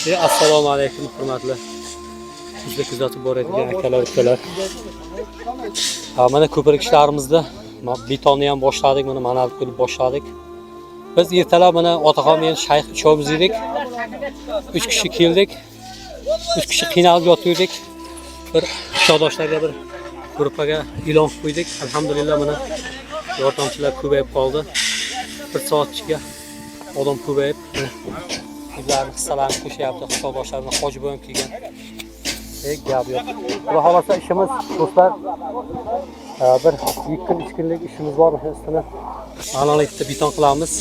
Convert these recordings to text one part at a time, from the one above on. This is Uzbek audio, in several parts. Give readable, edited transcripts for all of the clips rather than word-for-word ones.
Assalomu alaykum hurmatli bizga kuzatib boradigan akalar ukalar. Mana ko'prik ishlarimizda betonni ham boshladik, mana manalni qilib boshladik. Biz ertalab mana Otaxon men shayx uchovimiz edik. 3 kishi keldik. 3 kishi qiynalib yotdik. Bir shodoshlarga bir gruppaga e'lon qo'ydik. Alhamdulillah mana yordamchilar ko'payib qoldi. 1 soat ichiga odam ko'payib bizlarni hissalarini qo'shyapti, hisobdoshlarni hoji bo'lib kelgan. Gap yo'q. Xudo xolasa ishimiz do'stlar bir 2 kunlik ishimiz bor. Ustini analikda beton qilamiz.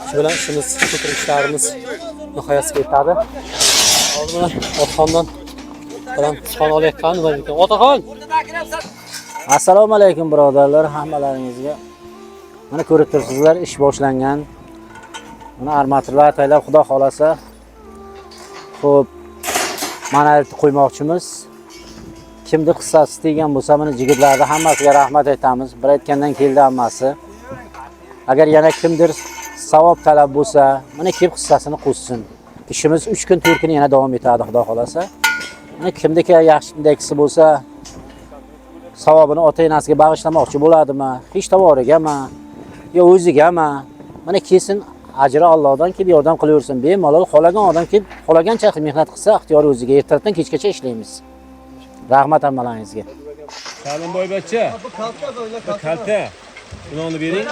Shu bilan ishimiz, ko'prik ishlarimiz nihoyasiga yetadi. Hozir mana Otaxondan bilan son olayotgan va Otaxon. Assalomu alaykum birodarlar, hammalaringizga. Mana ko'rib turibsizlar, ish boshlangan. Mana armaturlar taylab xudo xolasa. Xo'p, mana qo'ymoqchimiz. Kimni hissasi degan bo'lsa, mana yigitlarga hammasiga rahmat aytamiz. Bir aytgandan keldi hammasi. Agar yana kimdir savob talab bo'lsa, mana kelib hissasini qo'shsin. Ishimiz 3 kun, 4 kun yana davom etadi xudo xolasa. Mana kimdiki yaxshidagisi bo'lsa, savobini ota-onasiga bag'ishlamoqchi bo'ladimi? Hech tavorigami? Yo o'zigami? Mana kesin ajri Allohdan kelib yordam qilaversin. Bemalol xolagan odam kelib, xolagancha mehnat qilsa, ixtiyori o'ziga. Ertadan kechgacha ishlaymiz. Rahmat hammalaringizga. Salim boybacha. Bu kalta. Buni bering.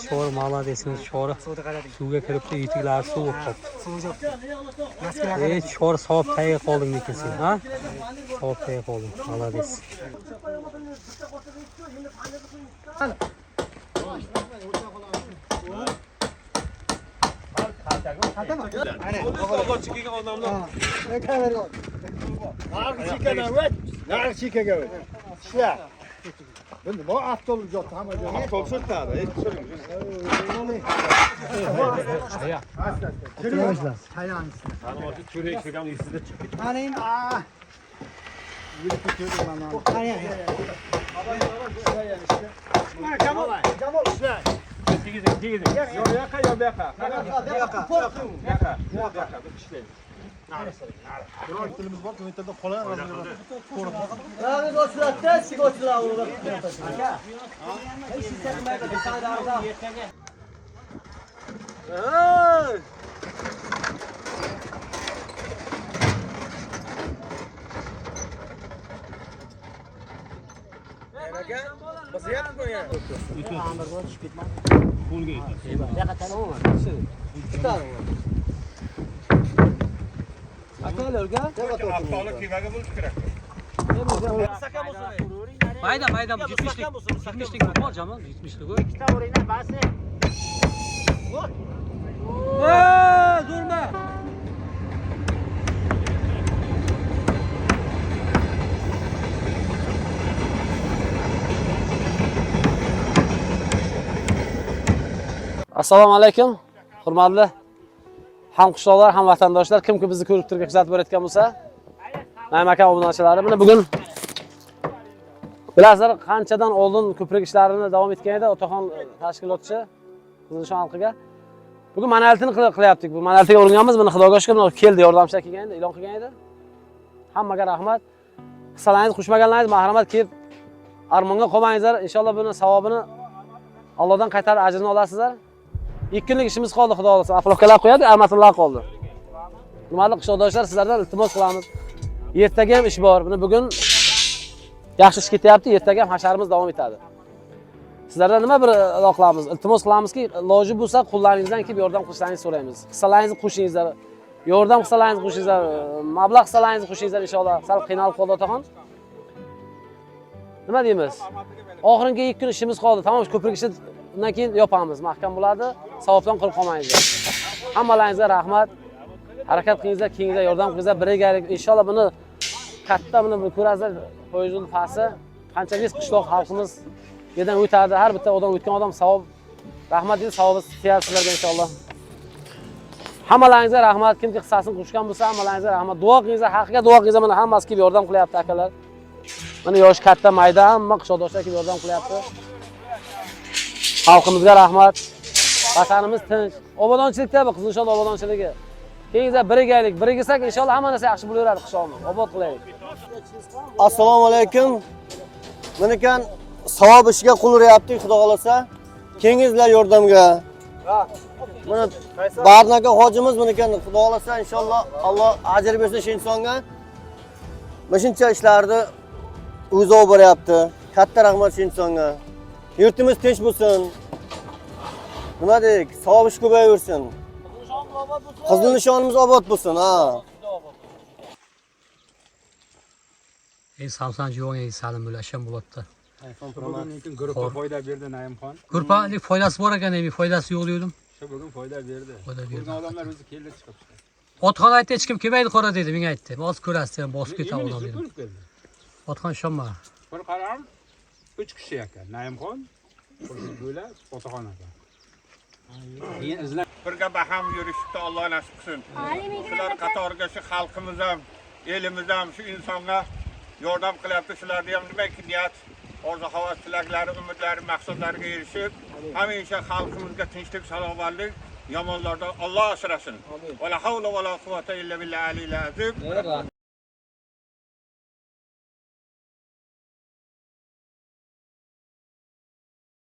Sho'r maladesini sho'ri. Suvga kiribdi, yetiklari suv qoldi. Sho'r savob tayyor qolding lekin sen, ha? Savob tayyor qolding. Malades. Bunda bu avtobus yoktu ama avtobus sırtladı. Arkadaşlar. Tanımadık çöreği çıkan iyisi de çıktı. Anayım aa. Yürü tutuyorum lan. Hayır. Camol şuraya. Gidin. Yok yaka. Dilimiz var, kuvvetinde kolay arasında. Abi dostlar, sigortalar olur. Mayda 70'lik bor Jamol, 70'lik o. İkita orayına bası. Durma. Assalomu alaykum. Hurmatli hamqishloqlar, hamvatandoshlar, kimki bizni ko'rib turib kuzatib borayotgan bo'lsa, Naim aka obunachilari, mana bugun bilasizlar qanchadan oldin ko'prik ishlarini davom etgan edi Otaxon tashkilotchi Qizilshon xalqiga. Bugun manalitini qilyaptik. Bu manalitiga uringanmiz, buni Xudoga shukr, keldi, yordamchilar kelgan edi, e'lon qilgan edi. Hammaga rahmat. Hissalaringiz xushmaganlaringiz marhamat kelib armonga qolmangizlar. Inshaalloh buni savobini Allohdan qaytarib ajrini olasizlar. 2 kunlik ishimiz qoldi, xudo xolasa. Aflokalar qo'yadi, armaturlar qoldi. Hurmatli qishloqdoshlar, sizlardan iltimos qilamiz. Ertaga ham ish bor. Buni bugun yaxshi ish ketyapti, ertaga ham hasharimiz davom etadi. Sizlardan nima bir qilamiz? Iltimos qilamizki, iloji bo'lsa qo'llaringizdan kelib yordam qilishlaringizni so'raymiz. Hissalaringizni qo'shingizlar. Yordam qilsalaringizni qo'shingizlar, mablag' qilsalaringizni qo'shingizlar inshaalloh. Sal qiynalib qoldi Otaxon. Nima deymiz? Oxirgi 2 kun ishimiz qoldi. Tamom, ko'prik ishini undan keyin yopamiz. Mahkam bo'ladi. Savobdan quruq qolmangizlar. Hammalaringizga rahmat. Harakat qilingizlar, kengizlar, yordam qilingizlar, birgalik. Inshaalloh buni katta buni ko'rasizlar, poyezdning pasi, qanchalik qishloq xalqimiz yerdan o'tadi. Har bitta odam o'tgan odam savob. Rahmat deydi, savobi tegadi sizlarga inshaalloh. Hammalaringizga rahmat. Kimki hissasini qo'shgan bo'lsa, hammalaringizga rahmat. Duo qilingizlar, haqqiga duo qilingizlar. Mana hammasi kelib yordam qilyapti akalar. Mana yosh katta mayda hamma qishloqdoshlar kelib yordam qilyapti. Xalqimizga rahmat. Vatanimiz tinch. Obodonchilikda bu Qizilshon obodonchiligi. Keyingiz birigaylik, birigsak inshaalloh hamma narsa yaxshi bo'laveradi qishloqni. Obod qilaylik. Assalomu alaykum. Menikan savob ishiga qul uryapti, xudo xolasa. Kengizlar yordamga. Mana Barnaka hojimiz menikan xudo xolasa inshaalloh Alloh ajr bersin shu insonga. Mashuncha ishlarni o'zi olib boryapti. Katta rahmat shu insonga. Yurtimiz tinch bo'lsin. Nima deylik? Savob ish ko'payaversin. Qizil nishonimiz obod bo'lsin, ha. Ey Samson juvon, ey Salim bo'lasham bo'libdi. Bugun guruhga foyda berdi Naimxon. Grupalik foydasi bor ekan, ey foydasi yo'q dedim. Shu bugun foyda berdi. Foyda berdi. Bugun odamlar o'zi keldi chiqibdi. Otxon aytdi, hech kim kelmaydi qora dedi, menga aytdi. Hozir ko'rasiz, bosib ketaman dedim. Otxon ishonma. Bir qaram 3 kishi ekan. Naimxon, Qo'shnilar, Otaxon aka. Keyin izlab birga baham yurishni Alloh nasib qilsin. Shular qatoriga shu xalqimiz ham, elimiz ham shu insonga yordam qilyapti. Shularga ham nima niyat, orzu-havas, tilaklari, umidlari, maqsadlariga erishib, hamisha xalqimizga tinchlik, salomatlik, yomonlardan Alloh asrasin. Va la havla va la quvvata illa billahi al-aliyyil azim.